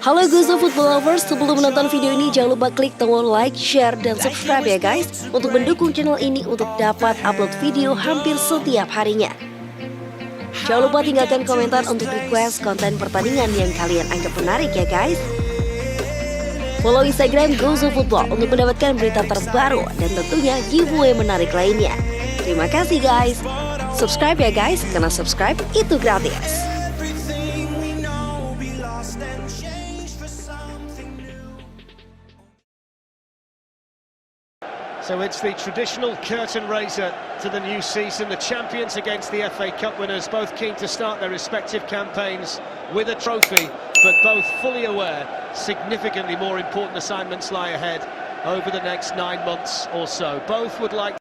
Halo Gozo Football Lovers, sebelum menonton video ini jangan lupa klik tombol like, share, dan subscribe ya guys untuk mendukung channel ini untuk dapat upload video hampir setiap harinya. Jangan lupa tinggalkan komentar untuk request konten pertandingan yang kalian anggap menarik ya guys. Follow Instagram Gozo Football untuk mendapatkan berita terbaru dan tentunya giveaway menarik lainnya. Terima kasih guys. Subscribe ya guys, karena subscribe itu gratis. So it's the traditional curtain raiser to the new season. The champions against the FA Cup winners, both keen to start their respective campaigns with a trophy, but both fully aware significantly more important assignments lie ahead over the next 9 months or so. Both would like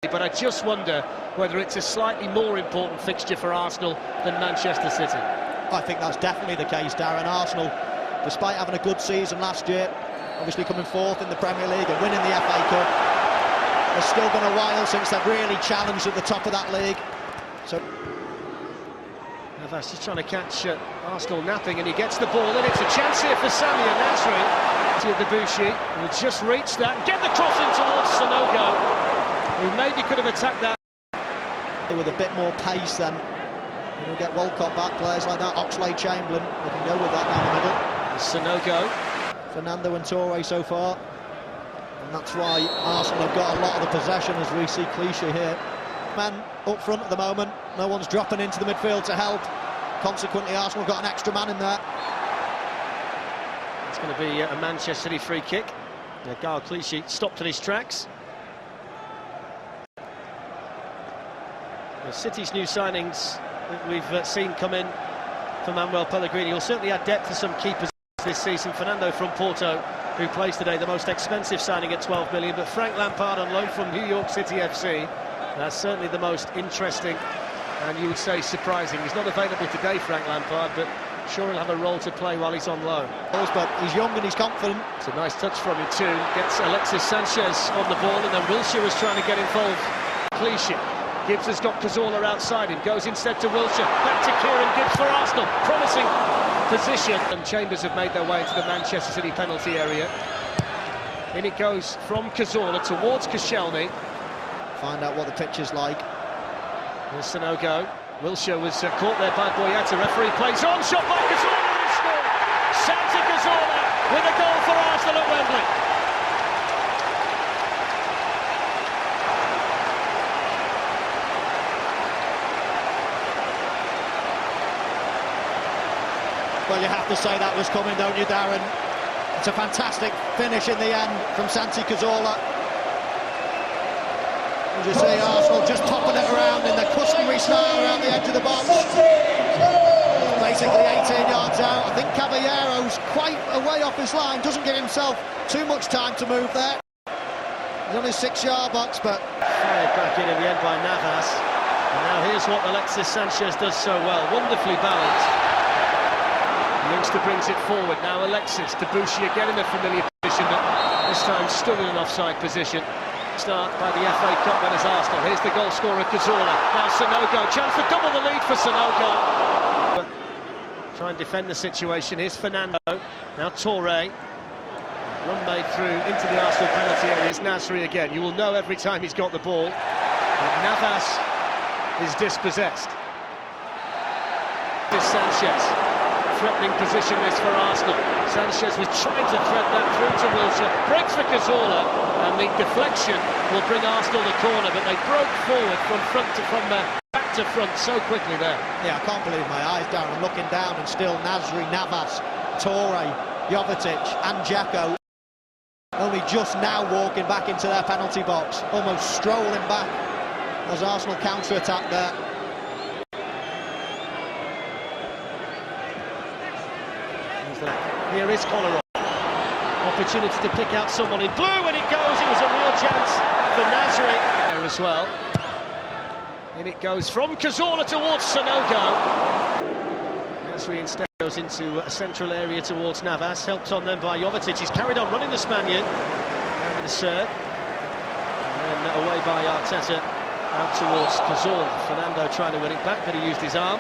to, but I just wonder whether it's a slightly more important fixture for Arsenal than Manchester City. I think that's definitely the case, Darren. Arsenal, despite having a good season last year, obviously coming fourth in the Premier League and winning the FA Cup, it's still been a while since they've really challenged at the top of that league. So Navas just trying to catch Arsenal napping, and he gets the ball in. It's a chance here for Samuel Nasri to Debussy, who just reached that and get the cross in towards Sanogo, who maybe could have attacked that with a bit more pace than we'll get Walcott back, players like that, Oxlade-Chamberlain, they can go with that down the middle. Sanogo, Fernando and Torre so far, and that's why Arsenal have got a lot of the possession, as we see Clichy here. Man up front at the moment, no one's dropping into the midfield to help, consequently Arsenal got an extra man in there. It's going to be a Manchester City free kick. Gal Clichy stopped in his tracks. The City's new signings that we've seen come in for Manuel Pellegrini will certainly add depth to some keepers this season. Fernando from Porto, who plays today, the most expensive signing at 12 million, but Frank Lampard on loan from New York City FC, that's certainly the most interesting and you would say surprising. He's not available today, Frank Lampard, but sure he'll have a role to play while he's on loan. But he's young and he's confident. It's a nice touch from him too. Gets Alexis Sanchez on the ball, and then Wilshere was trying to get involved. Clichy. Gibbs has got Cazorla outside him, goes instead to Wilshere, back to Kieran Gibbs for Arsenal, promising position. And Chambers have made their way into the Manchester City penalty area. In it goes from Cazorla towards Koscielny. Find out what the pitch is like. There's Sanogo. Wilshere was caught there by Boyata. Referee plays on, shot by Cazorla and score. Santi Cazorla with a goal for Arsenal at Wembley. Well, you have to say that was coming, don't you, Darren? It's a fantastic finish in the end from Santi Cazorla. As you see, Arsenal just topping it around in the customary style around the edge of the box. Basically 18 yards out. I think Caballero's quite a way off his line, doesn't give himself too much time to move there. He's on his 6-yard box, but fired back in the end by Navas. And now here's what Alexis Sanchez does so well, wonderfully balanced. Youngster brings it forward, now Alexis, Debussy again in a familiar position, but this time still in an offside position. Start by the FA Cup winners Arsenal. Here's the goal scorer Cazorla, now Sanogo, chance to double the lead for Sanogo. Try and defend the situation, here's Fernando, now Torre. Run made through into the Arsenal penalty area, it's Nasri again. You will know every time he's got the ball. And Navas is dispossessed. This Sanchez. Threatening position this for Arsenal. Sanchez was trying to thread that through to Wilshere, breaks for Cazorla, and the deflection will bring Arsenal the corner, but they broke forward from back to front so quickly there. yeah, I can't believe my eyes, Darren. I'm looking down and still Nasri, Navas, Torre, Jovetic and Dzeko only just now walking back into their penalty box, almost strolling back as Arsenal counter-attack there. Here is Kolarov. Opportunity to pick out someone in blue, and it goes. It was a real chance for Nasri there as well. In it goes from Cazorla towards Sanogo. Nasri instead goes into a central area towards Navas, helped on then by Jovetic. He's carried on running the Spaniard. And the serve. And then away by Arteta. Out towards Cazorla. Fernando trying to win it back, but he used his arm.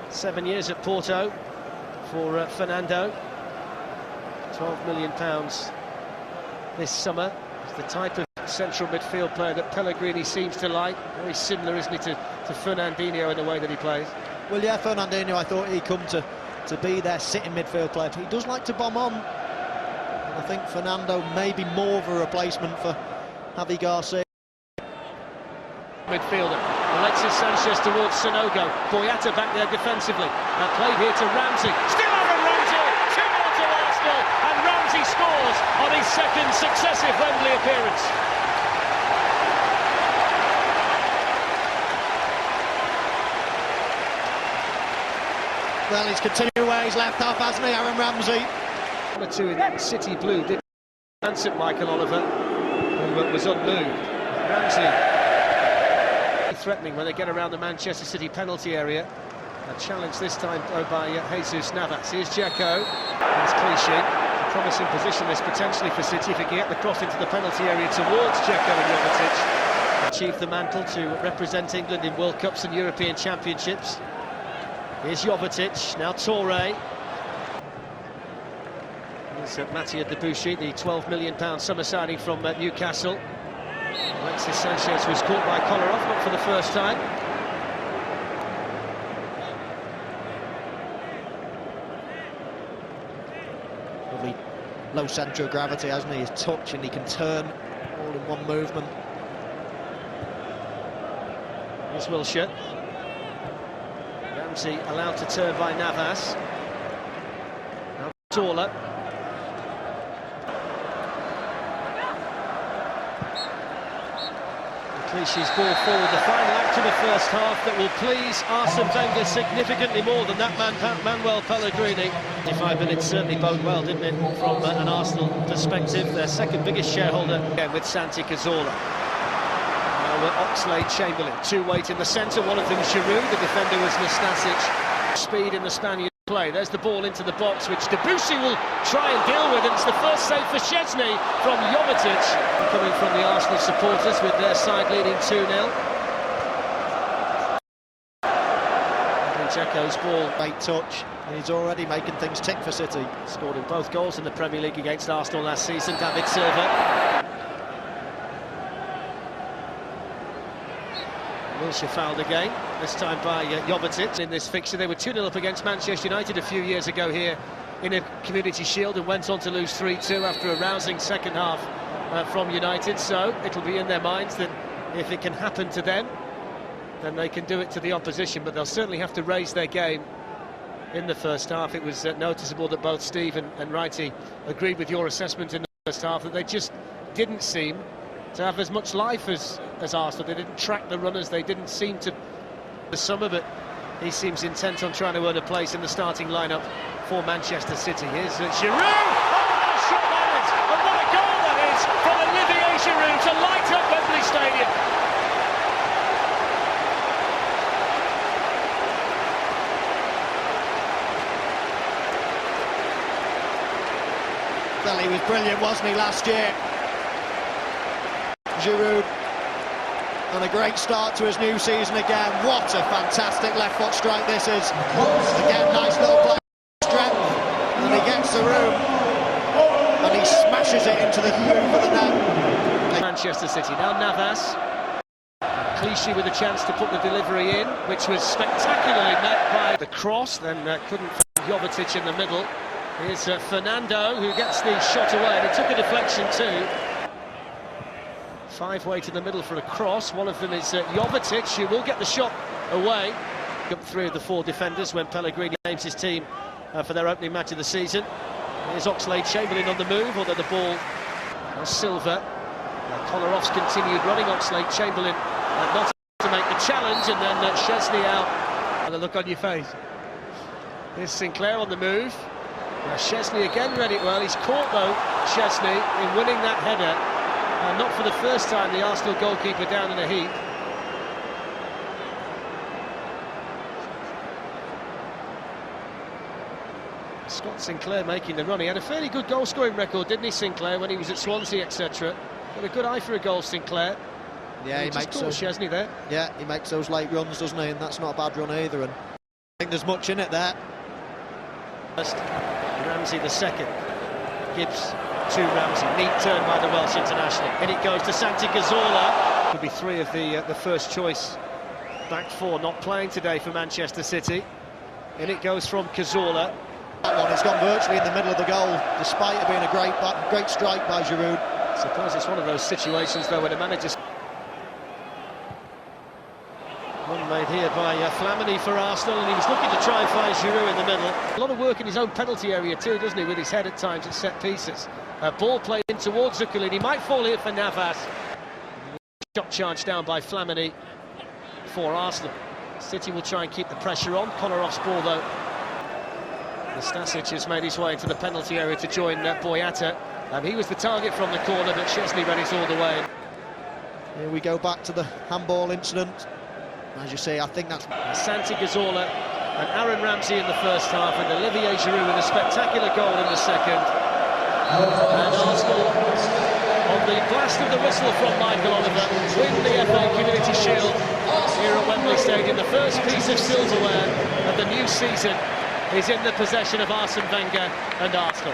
7 years at Porto for Fernando. £12 million this summer. It's the type of central midfield player that Pellegrini seems to like. Very similar, isn't he, to Fernandinho in the way that he plays. Well, yeah, Fernandinho, I thought he'd come to be their sitting midfield player. He does like to bomb on. And I think Fernando may be more of a replacement for Javi Garcia. Midfielder. Alexis Sanchez towards Sanogo. Boyata back there defensively. Now played here to Ramsey. Still Aaron Ramsey! 2-0 to Arsenal, and Ramsey scores on his second successive Wembley appearance. Well, he's continuing where he's left off, hasn't he, Aaron Ramsey? Number 2 in City blue did glance at Michael Oliver, who was unmoved. Ramsey threatening when they get around the Manchester City penalty area. A challenge this time by Jesus Navas. Here's Dzeko. Here's Clichy. A promising position this potentially for City if he can get the cross into the penalty area towards Dzeko and Jovetic. Achieved the mantle to represent England in World Cups and European Championships. Here's Jovetic, now Toure. Here's Mattia Debuchy, the £12 million summer signing from Newcastle. Alexis Sanchez was caught by Kolarov, not for the first time. Lovely low centre of gravity, hasn't he? His touch, and he can turn all in one movement. Here's Wilshere. Ramsey allowed to turn by Navas. Now Torla. Clichy's ball forward, the final act of the first half that will please Arsène Wenger significantly more than that man Manuel Pellegrini. 25 minutes certainly bode well, didn't it, from an Arsenal perspective. Their second biggest shareholder again with Santi Cazorla. Oxlade-Chamberlain, two weight in the centre, one of them Giroud, the defender was Nastasic. Speed in the Spaniard play. There's the ball into the box, which Debuchy will try and deal with, and it's the first save for Szczesny from Jovetic, coming from the Arsenal supporters with their side leading 2-0. Dzeko's ball, great touch, and he's already making things tick for City. Scored in both goals in the Premier League against Arsenal last season, David Silva. Wilshere fouled again, this time by Jovetic. In this fixture, they were 2-0 up against Manchester United a few years ago here in a Community Shield and went on to lose 3-2 after a rousing second half from United. So it'll be in their minds that if it can happen to them, then they can do it to the opposition, but they'll certainly have to raise their game in the first half. It was noticeable that both Steve and Wrighty agreed with your assessment in the first half, that they just didn't seem to have as much life as Arsenal. They didn't track the runners, they didn't seem to the summer, but he seems intent on trying to earn a place in the starting lineup for Manchester City. Here's Giroud! Oh, shot lands! And what a goal that is from Olivier Giroud to light up Wembley Stadium. Well, he was brilliant, wasn't he, last year? Giroud, and a great start to his new season again. What a fantastic left foot strike this is. Again, nice little play, strength, and he gets the room, and he smashes it into the roof of the net. Manchester City, now Navas. Clichy with a chance to put the delivery in, which was spectacularly met by the cross, then couldn't find Jovetic in the middle. Here's Fernando, who gets the shot away, and it took a deflection too. Five weight in the middle for a cross. One of them is Jovetic, who will get the shot away. Up three of the four defenders when Pellegrini names his team for their opening match of the season. Here's Oxlade-Chamberlain on the move, although the ball Silva. Kolarov's continued running. Oxlade-Chamberlain not to make the challenge, and then Szczesny out. And the look on your face. Here's Sinclair on the move. Szczesny again read it well. He's caught though, Szczesny, in winning that header. Not for the first time, the Arsenal goalkeeper down in a heap. Scott Sinclair making the run. He had a fairly good goal-scoring record, didn't he, Sinclair, when he was at Swansea, etc. Got a good eye for a goal, Sinclair. Yeah, he makes those. Hasn't he there? Yeah, he makes those late runs, doesn't he? And that's not a bad run either. And I think there's much in it there. First, Ramsey the second. Gibbs to Ramsey. Neat turn by the Welsh international. In it goes to Santi Cazorla. Could be three of the first choice back four not playing today for Manchester City. In it goes from Cazorla. That one, it's gone virtually in the middle of the goal, despite it being a great strike by Giroud. I suppose it's one of those situations, though, where the manager... One made here by Flamini for Arsenal, and he was looking to try and find Giroud in the middle. A lot of work in his own penalty area too, doesn't he, with his head at times at set pieces. Ball played in towards Zuculini. He might fall here for Navas. Shot charged down by Flamini for Arsenal. City will try and keep the pressure on. Konarov's ball, though. Stasic has made his way into the penalty area to join Boyata. He was the target from the corner, but Szczesny ran it all the way. Here we go back to the handball incident. As you say, I think that's... Santi Cazorla and Aaron Ramsey in the first half, and Olivier Giroud with a spectacular goal in the second. And Arsenal, on the blast of the whistle from Michael Oliver, win the FA Community Shield here at Wembley Stadium. The first piece of silverware of the new season is in the possession of Arsène Wenger and Arsenal.